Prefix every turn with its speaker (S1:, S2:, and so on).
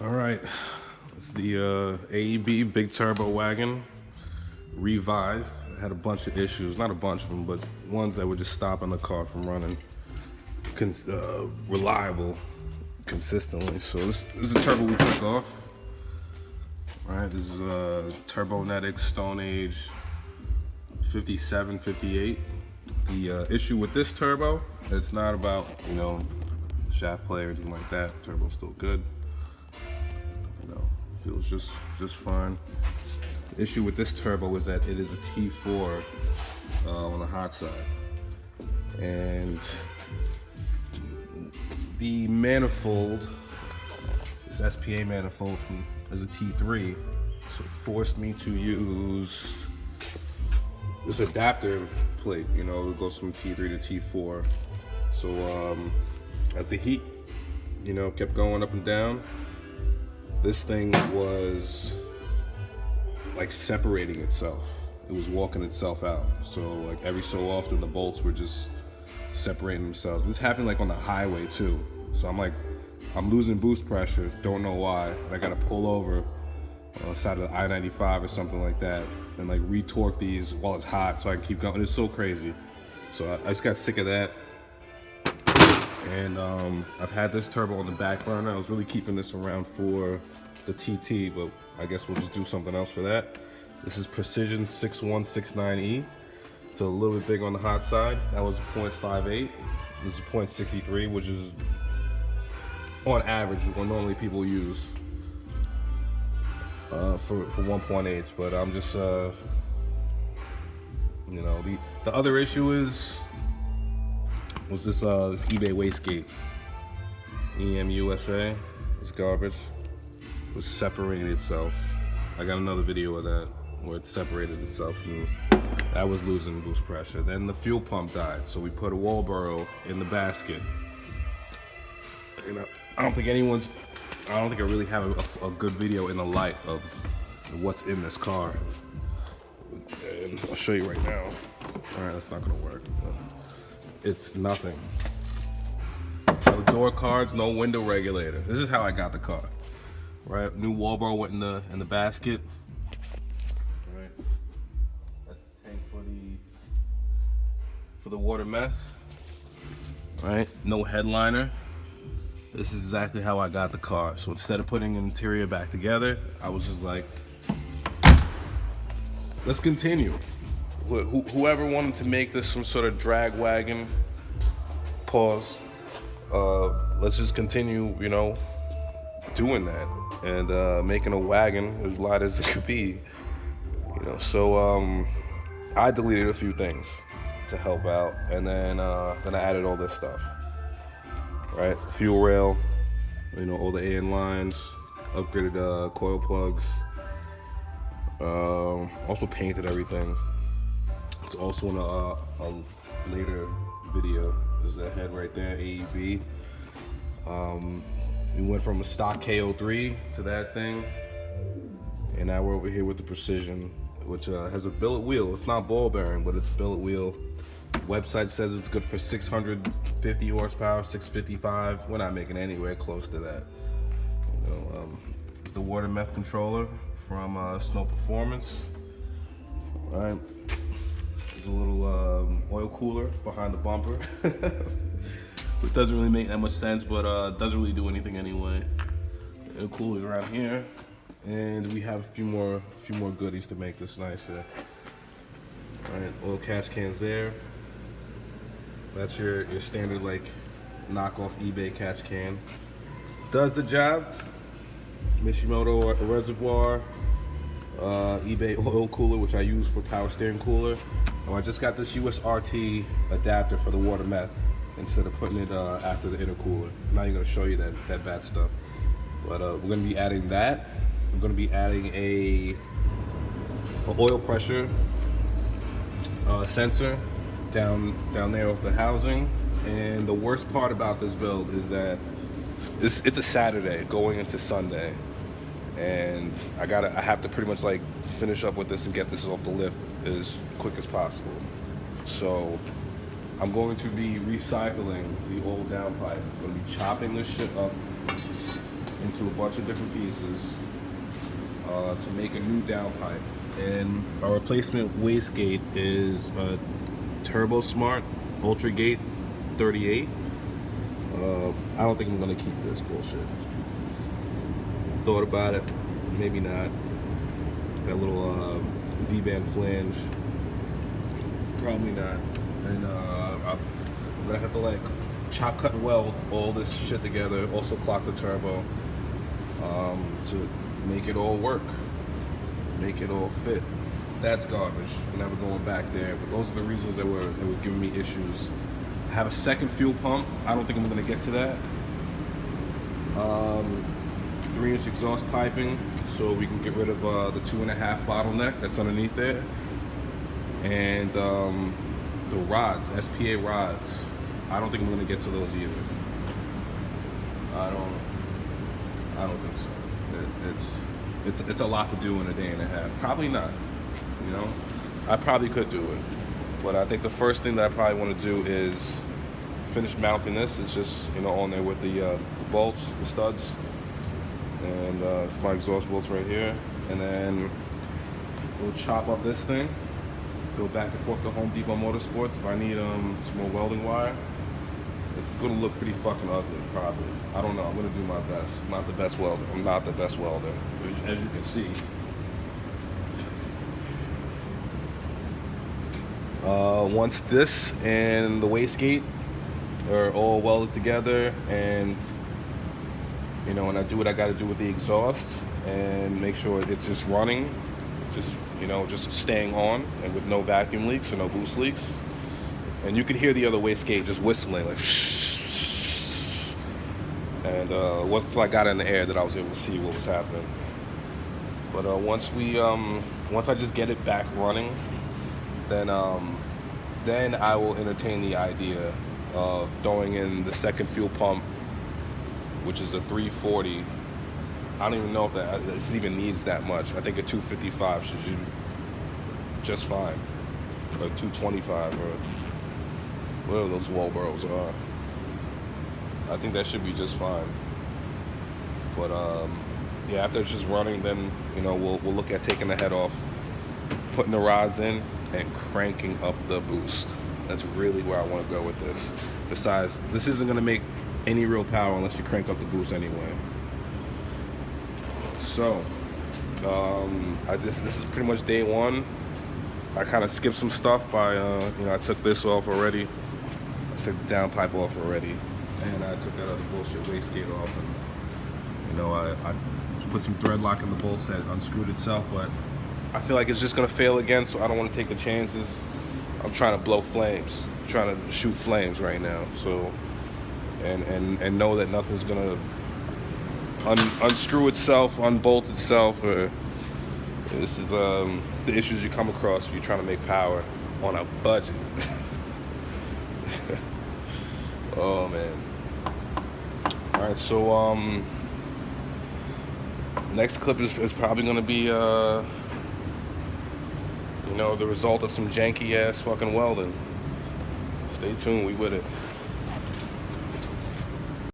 S1: All right, it's the AEB Big Turbo Wagon revised. It had a bunch of issues, not a bunch of them, but ones that were just stopping the car from running reliable consistently. So this is a turbo we took off. All right, this is turbonetics Stone Age 57, 58. The issue with this turbo, it's not about, shaft play or anything like that. Turbo's still good. Feels just fine. The issue with this turbo is that it is a T4 on the hot side, and the manifold, this SPA manifold, is a T3, so it forced me to use this adapter plate. It goes from T3 to T4. So as the heat, kept going up and down, this thing was like separating itself. It was walking itself out. So like every so often the bolts were just separating themselves. This happened like on the highway too. So I'm losing boost pressure, don't know why. And I gotta pull over on the side of the I-95 or something like that and like re-torque these while it's hot so I can keep going. It's so crazy. So I just got sick of that. And I've had this turbo on the back burner. I was really keeping this around for the TT, but I guess we'll just do something else for that. This is Persicion 6169E. It's a little bit big on the hot side. That was 0.58. This is 0.63, which is on average what normally people use for 1.8s. But I'm just, the other issue was this eBay wastegate. USA, this garbage was separating itself. I got another video of that where it separated itself and I was losing boost pressure. Then the fuel pump died, so we put a wall burrow in the basket. I don't think I really have a good video in the light of what's in this car. And I'll show you right now. All right, that's not gonna work. It's nothing. No door cards, no window regulator. This is how I got the car. Right, new wall burrow went in the basket. Right, that's the tank for the water meth. Right, no headliner. This is exactly how I got the car. So instead of putting the interior back together, I was just like, let's continue. Whoever wanted to make this some sort of drag wagon, pause. Let's just continue, doing that and making a wagon as light as it could be. So I deleted a few things to help out, and then I added all this stuff. Right, fuel rail, all the AN lines, upgraded coil plugs. Also painted everything. It's also in a later video. There's that head right there, AEB. We went from a stock KO3 to that thing, and now we're over here with the Persicion, which has a billet wheel. It's not ball bearing, but it's billet wheel. Website says it's good for 650 horsepower, 655. We're not making anywhere close to that. It's the water meth controller from Snow Performance. All right. There's a little oil cooler behind the bumper. Which doesn't really make that much sense, but doesn't really do anything anyway. The cooler's around here, and we have a few more goodies to make this nicer. All right, oil catch cans there. That's your standard like knockoff eBay catch can. Does the job. Mishimoto reservoir, eBay oil cooler, which I use for power steering cooler. I just got this USRT adapter for the water meth instead of putting it after the intercooler. I'm not even gonna show you that bad stuff. But we're gonna be adding that. We're gonna be adding a oil pressure sensor down there with the housing. And the worst part about this build is that it's a Saturday going into Sunday, and I have to pretty much like finish up with this and get this off the lift as quick as possible. So I'm going to be recycling the old downpipe. I'm going to be chopping this shit up into a bunch of different pieces to make a new downpipe. And our replacement wastegate is a Turbo Smart Ultra Gate 38. I don't think I'm gonna keep this bullshit. Thought about it, maybe not. That little V-band flange, probably not. And I'm gonna have to like chop, cut, and weld all this shit together. Also clock the turbo to make it all work, make it all fit. That's garbage. I'm never going back there. But those are the reasons that were giving me issues. I have a second fuel pump. I don't think I'm gonna get to that. 3-inch exhaust piping, so we can get rid of the 2.5 bottleneck that's underneath there, and the rods, SPA rods. I don't think I'm gonna get to those either. I don't think so. It's a lot to do in a day and a half. Probably not. You know, I probably could do it, but I think the first thing that I probably want to do is finish mounting this. It's just, you know, on there with the bolts, the studs, and it's my exhaust bolts right here. And then we'll chop up this thing, go back and forth to Home Depot Motorsports if I need some more welding wire. It's gonna look pretty fucking ugly, probably. I don't know. I'm gonna do my best. I'm not the best welder. I'm not the best welder, as you can see. Once this and the wastegate are all welded together, and you know, and I do what I got to do with the exhaust and make sure it's just running, just, you know, just staying on, and with no vacuum leaks or no boost leaks. And you can hear the other wastegate just whistling like and it wasn't until I got in the air that I was able to see what was happening. But once I just get it back running, then I will entertain the idea of throwing in the second fuel pump, which is a 340. I don't even know if this even needs that much. I think a 255 should do just fine, or 225, or whatever those Walboros are. I think that should be just fine. But yeah, after it's just running, then, you know, we'll look at taking the head off, putting the rods in, and cranking up the boost. That's really where I want to go with this. Besides, this isn't going to make any real power unless you crank up the boost anyway. So, this is pretty much day one. I kind of skipped some stuff by, you know, I took this off already. I took the downpipe off already. And I took that other bullshit wastegate off. And, you know, I put some thread lock in the bolts that unscrewed itself, but I feel like it's just gonna fail again, so I don't want to take the chances. I'm trying to blow flames, I'm trying to shoot flames right now. So, and know that nothing's gonna unscrew itself, unbolt itself, or this is it's the issues you come across when you're trying to make power on a budget. Oh man. All right, so next clip is probably gonna be you know, the result of some janky ass fucking welding. Stay tuned, we with it.